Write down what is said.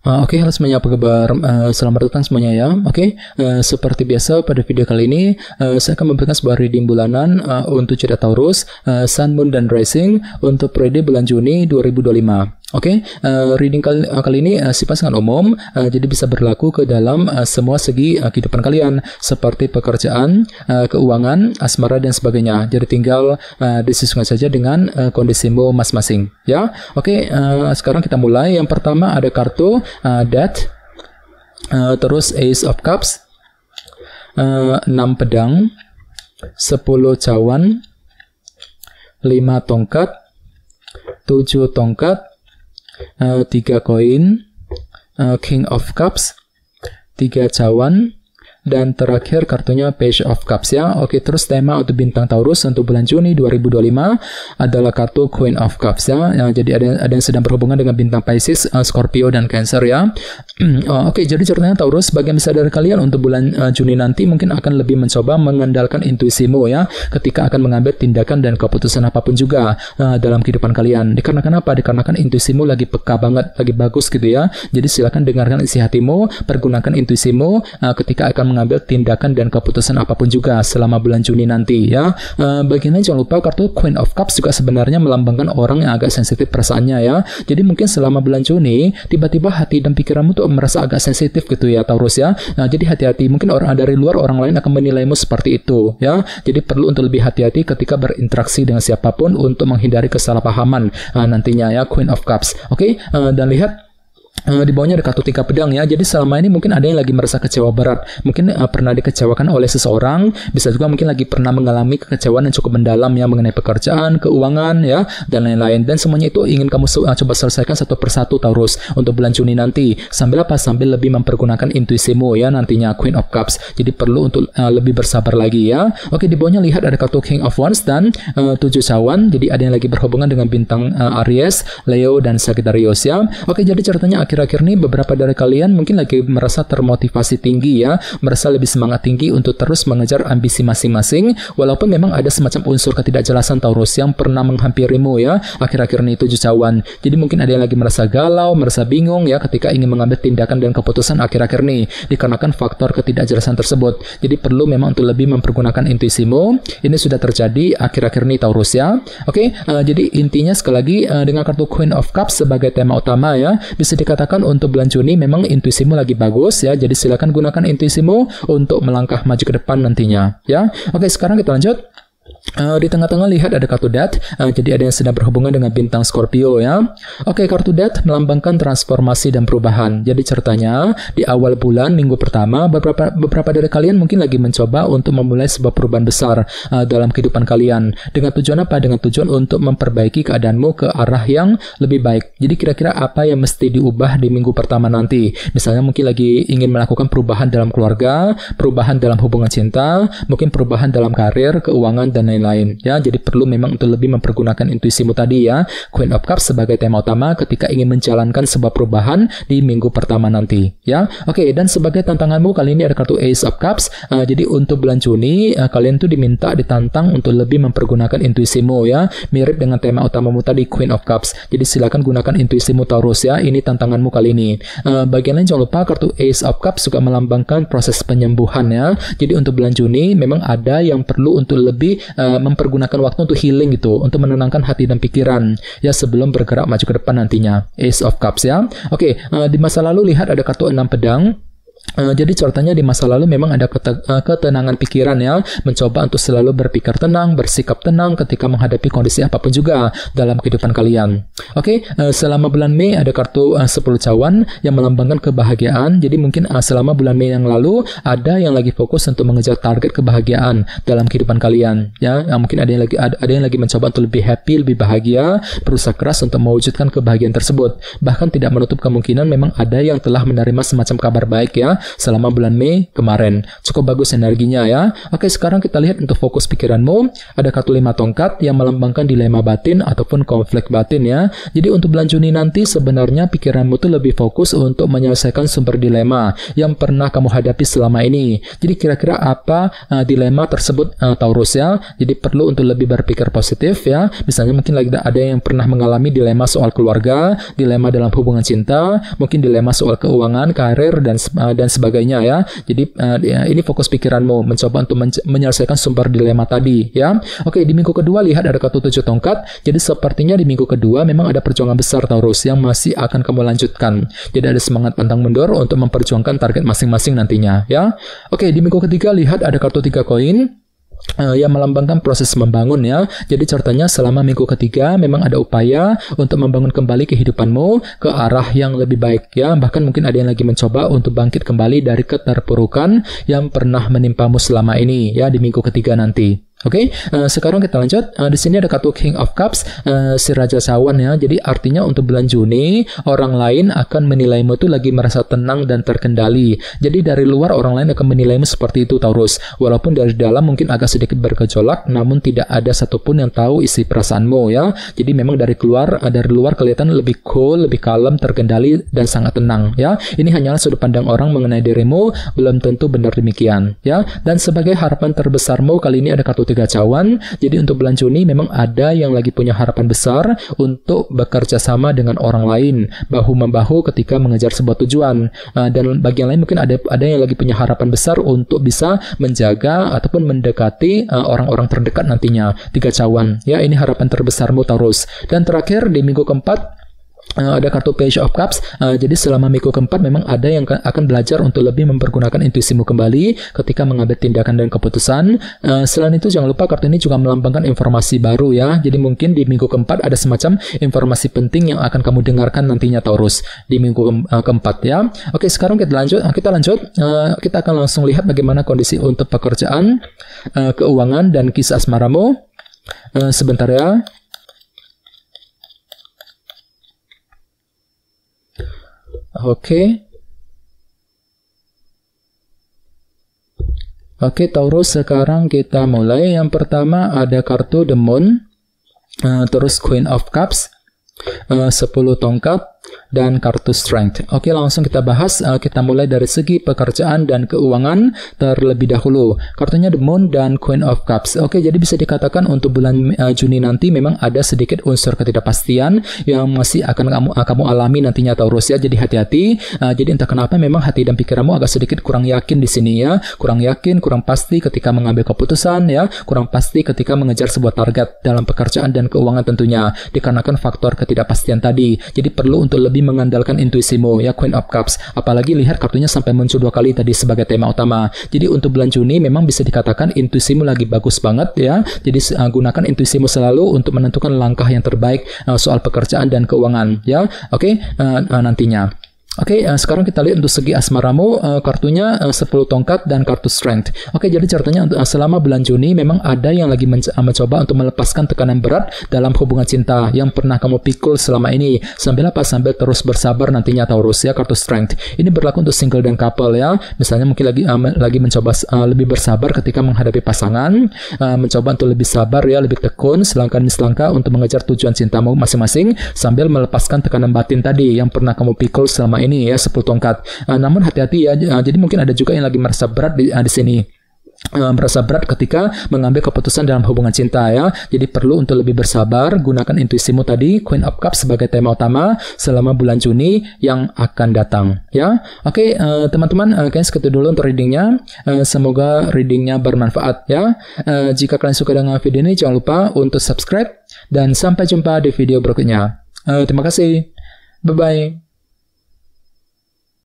Oke, halo semuanya, apa kabar? Selamat datang semuanya ya. Oke, seperti biasa pada video kali ini saya akan memberikan sebuah reading bulanan untuk zodiak Taurus, Sun, Moon, dan Rising untuk periode bulan Juni 2025. Oke, reading kali ini sifat sangat umum, jadi bisa berlaku ke dalam semua segi kehidupan kalian, seperti pekerjaan, keuangan, asmara, dan sebagainya. Jadi tinggal disesuaikan saja dengan kondisimu masing-masing. Ya, oke. Sekarang kita mulai. Yang pertama ada kartu Death, terus Ace of Cups, 6 pedang, 10 cawan, 5 tongkat, 7 tongkat, 3 koin, King of Cups, 3 cawan, dan terakhir kartunya Page of Cups ya. Oke, terus tema untuk bintang Taurus untuk bulan Juni 2025 adalah kartu Queen of Cups ya. Jadi ada yang sedang berhubungan dengan bintang Pisces, Scorpio, dan Cancer ya. Oke, jadi ceritanya Taurus, bagian besar dari kalian untuk bulan Juni nanti mungkin akan lebih mencoba mengandalkan intuisimu ya, ketika akan mengambil tindakan dan keputusan apapun juga dalam kehidupan kalian. Dikarenakan apa? Dikarenakan intuisimu lagi peka banget, lagi bagus gitu ya. Jadi silakan dengarkan isi hatimu, pergunakan intuisimu ketika akan mengambil tindakan dan keputusan apapun juga selama bulan Juni nanti ya. Bagian lain jangan lupa kartu Queen of Cups juga sebenarnya melambangkan orang yang agak sensitif perasaannya ya. Jadi mungkin selama bulan Juni tiba-tiba hati dan pikiranmu tuh merasa agak sensitif gitu ya Taurus ya. Jadi hati-hati, mungkin orang dari luar, orang lain akan menilaimu seperti itu ya. Jadi perlu untuk lebih hati-hati ketika berinteraksi dengan siapapun untuk menghindari kesalahpahaman nantinya ya, Queen of Cups. Oke, dan lihat di bawahnya ada kartu 3 pedang ya. Jadi selama ini mungkin ada yang lagi merasa kecewa berat, mungkin pernah dikecewakan oleh seseorang, bisa juga mungkin lagi pernah mengalami kekecewaan yang cukup mendalam ya, mengenai pekerjaan, keuangan ya, dan lain-lain. Dan semuanya itu ingin kamu coba selesaikan satu persatu Taurus untuk bulan Juni nanti. Sambil apa? Sambil lebih mempergunakan intuisimu ya nantinya, Queen of Cups. Jadi perlu untuk lebih bersabar lagi ya. Oke, di bawahnya lihat ada kartu King of Wands dan 7 cawan. Jadi ada yang lagi berhubungan dengan bintang Aries, Leo, dan Sagittarius ya. Oke, jadi ceritanya akhir-akhir ini beberapa dari kalian mungkin lagi merasa termotivasi tinggi ya, merasa lebih semangat tinggi untuk terus mengejar ambisi masing-masing, walaupun memang ada semacam unsur ketidakjelasan Taurus yang pernah menghampirimu ya akhir-akhir ini, 7 cawan. Jadi mungkin ada yang lagi merasa galau, merasa bingung ya ketika ingin mengambil tindakan dan keputusan akhir-akhir ini dikarenakan faktor ketidakjelasan tersebut. Jadi perlu memang untuk lebih mempergunakan intuisimu. Ini sudah terjadi akhir-akhir ini Taurus ya. Oke, jadi intinya sekali lagi dengan kartu Queen of Cups sebagai tema utama ya, bisa dikatakan untuk bulan Juni memang intuisimu lagi bagus ya. Jadi silakan gunakan intuisimu untuk melangkah maju ke depan nantinya ya. Oke, sekarang kita lanjut. Di tengah-tengah lihat ada kartu Death, jadi ada yang sedang berhubungan dengan bintang Scorpio ya. Oke, kartu Death melambangkan transformasi dan perubahan. Jadi ceritanya di awal bulan minggu pertama beberapa dari kalian mungkin lagi mencoba untuk memulai sebuah perubahan besar dalam kehidupan kalian. Dengan tujuan apa? Dengan tujuan untuk memperbaiki keadaanmu ke arah yang lebih baik. Jadi kira-kira apa yang mesti diubah di minggu pertama nanti? Misalnya mungkin lagi ingin melakukan perubahan dalam keluarga, perubahan dalam hubungan cinta, mungkin perubahan dalam karir, keuangan, dan lain-lain ya. Jadi perlu memang untuk lebih mempergunakan intuisimu tadi ya, Queen of Cups sebagai tema utama ketika ingin menjalankan sebuah perubahan di minggu pertama nanti ya. Oke, dan sebagai tantanganmu kali ini ada kartu Ace of Cups. Jadi untuk bulan Juni kalian tuh ditantang untuk lebih mempergunakan intuisimu ya, mirip dengan tema utamamu tadi, Queen of Cups. Jadi silakan gunakan intuisimu Taurus ya, ini tantanganmu kali ini. Bagian lain jangan lupa kartu Ace of Cups juga melambangkan proses penyembuhan ya. Jadi untuk bulan Juni memang ada yang perlu untuk lebih mempergunakan waktu untuk healing gitu, untuk menenangkan hati dan pikiran ya sebelum bergerak maju ke depan nantinya, Ace of Cups ya. Oke, di masa lalu lihat ada kartu 6 pedang. Jadi ceritanya di masa lalu memang ada ketenangan pikiran ya, mencoba untuk selalu berpikir tenang, bersikap tenang ketika menghadapi kondisi apapun juga dalam kehidupan kalian. Oke, selama bulan Mei ada kartu 10 cawan yang melambangkan kebahagiaan. Jadi mungkin selama bulan Mei yang lalu ada yang lagi fokus untuk mengejar target kebahagiaan dalam kehidupan kalian ya. Mungkin ada yang lagi mencoba untuk lebih happy, lebih bahagia, berusaha keras untuk mewujudkan kebahagiaan tersebut. Bahkan tidak menutup kemungkinan memang ada yang telah menerima semacam kabar baik ya, selama bulan Mei kemarin. Cukup bagus energinya ya. Oke, sekarang kita lihat untuk fokus pikiranmu. Ada kartu 5 tongkat yang melambangkan dilema batin ataupun konflik batin ya. Jadi untuk bulan Juni nanti sebenarnya pikiranmu tuh lebih fokus untuk menyelesaikan sumber dilema yang pernah kamu hadapi selama ini. Jadi kira-kira apa dilema tersebut Taurus ya. Jadi perlu untuk lebih berpikir positif ya. Misalnya mungkin lagi ada yang pernah mengalami dilema soal keluarga, dilema dalam hubungan cinta, mungkin dilema soal keuangan, karir dan sebagainya ya. Jadi ini fokus pikiranmu mencoba untuk menyelesaikan sumber dilema tadi ya. Oke, di minggu kedua lihat ada kartu 7 tongkat. Jadi sepertinya di minggu kedua memang ada perjuangan besar Taurus yang masih akan kamu lanjutkan. Jadi ada semangat pantang mundur untuk memperjuangkan target masing-masing nantinya ya. Oke, di minggu ketiga lihat ada kartu 3 koin yang melambangkan proses membangun ya. Jadi ceritanya selama minggu ketiga memang ada upaya untuk membangun kembali kehidupanmu ke arah yang lebih baik ya. Bahkan mungkin ada yang lagi mencoba untuk bangkit kembali dari keterpurukan yang pernah menimpamu selama ini ya di minggu ketiga nanti. Oke, sekarang kita lanjut. Di sini ada kartu King of Cups, si Raja Cawan ya. Jadi artinya untuk bulan Juni orang lain akan menilaimu itu lagi merasa tenang dan terkendali. Jadi dari luar orang lain akan menilaimu seperti itu Taurus. Walaupun dari dalam mungkin agak sedikit bergejolak, namun tidak ada satupun yang tahu isi perasaanmu ya. Jadi memang dari luar kelihatan lebih cool, lebih kalem, terkendali dan sangat tenang ya. Ini hanyalah sudut pandang orang mengenai dirimu, belum tentu benar demikian ya. Dan sebagai harapan terbesarmu kali ini ada kartu 3 cawan. Jadi untuk bulan Juni memang ada yang lagi punya harapan besar untuk bekerja sama dengan orang lain, bahu-membahu ketika mengejar sebuah tujuan. Dan bagi yang lain mungkin ada yang lagi punya harapan besar untuk bisa menjaga ataupun mendekati orang-orang terdekat nantinya. 3 cawan. Ya, ini harapan terbesarmu Taurus. Dan terakhir di minggu keempat ada kartu Page of Cups. Jadi selama minggu keempat memang ada yang akan belajar untuk lebih mempergunakan intuisimu kembali ketika mengambil tindakan dan keputusan. Selain itu jangan lupa kartu ini juga melambangkan informasi baru ya. Jadi mungkin di minggu keempat ada semacam informasi penting yang akan kamu dengarkan nantinya Taurus di minggu keempat ya. Oke, sekarang kita lanjut. Kita akan langsung lihat bagaimana kondisi untuk pekerjaan, keuangan dan kisah asmaramu. Sebentar ya. Oke, Taurus, sekarang kita mulai. Yang pertama ada kartu The Moon, terus Queen of Cups, 10 tongkat, dan kartu Strength. Oke, langsung kita bahas. Kita mulai dari segi pekerjaan dan keuangan terlebih dahulu. Kartunya The Moon dan Queen of Cups. Oke, jadi bisa dikatakan untuk bulan Juni nanti memang ada sedikit unsur ketidakpastian yang masih akan kamu alami nantinya Taurus ya. Jadi hati-hati. Jadi entah kenapa memang hati dan pikiranmu agak sedikit kurang yakin di sini ya. Kurang yakin, kurang pasti ketika mengambil keputusan ya. Kurang pasti ketika mengejar sebuah target dalam pekerjaan dan keuangan tentunya. Dikarenakan faktor ketidakpastian tadi. Jadi perlu untuk lebih mengandalkan intuisimu ya, Queen of Cups. Apalagi lihat kartunya sampai muncul 2 kali tadi sebagai tema utama. Jadi untuk bulan Juni memang bisa dikatakan intuisimu lagi bagus banget ya. Jadi gunakan intuisimu selalu untuk menentukan langkah yang terbaik soal pekerjaan dan keuangan ya. Oke, nantinya. Oke, sekarang kita lihat untuk segi asmaramu, kartunya 10 tongkat dan kartu Strength. Oke, jadi ceritanya selama bulan Juni memang ada yang lagi mencoba untuk melepaskan tekanan berat dalam hubungan cinta yang pernah kamu pikul selama ini. Sambil terus bersabar nantinya Taurus ya, kartu Strength. Ini berlaku untuk single dan couple ya. Misalnya mungkin lagi mencoba lebih bersabar ketika menghadapi pasangan, mencoba untuk lebih sabar ya, lebih tekun selangkah demi selangkah untuk mengejar tujuan cintamu masing-masing sambil melepaskan tekanan batin tadi yang pernah kamu pikul selama ini ya, 10 tongkat. Namun hati-hati ya, jadi mungkin ada juga yang lagi merasa berat di sini. Merasa berat ketika mengambil keputusan dalam hubungan cinta ya. Jadi perlu untuk lebih bersabar, gunakan intuisimu tadi, Queen of Cups sebagai tema utama selama bulan Juni yang akan datang ya. Oke, teman-teman, kayaknya segitu dulu untuk readingnya. Semoga readingnya bermanfaat ya. Jika kalian suka dengan video ini, jangan lupa untuk subscribe dan sampai jumpa di video berikutnya. Terima kasih. Bye-bye.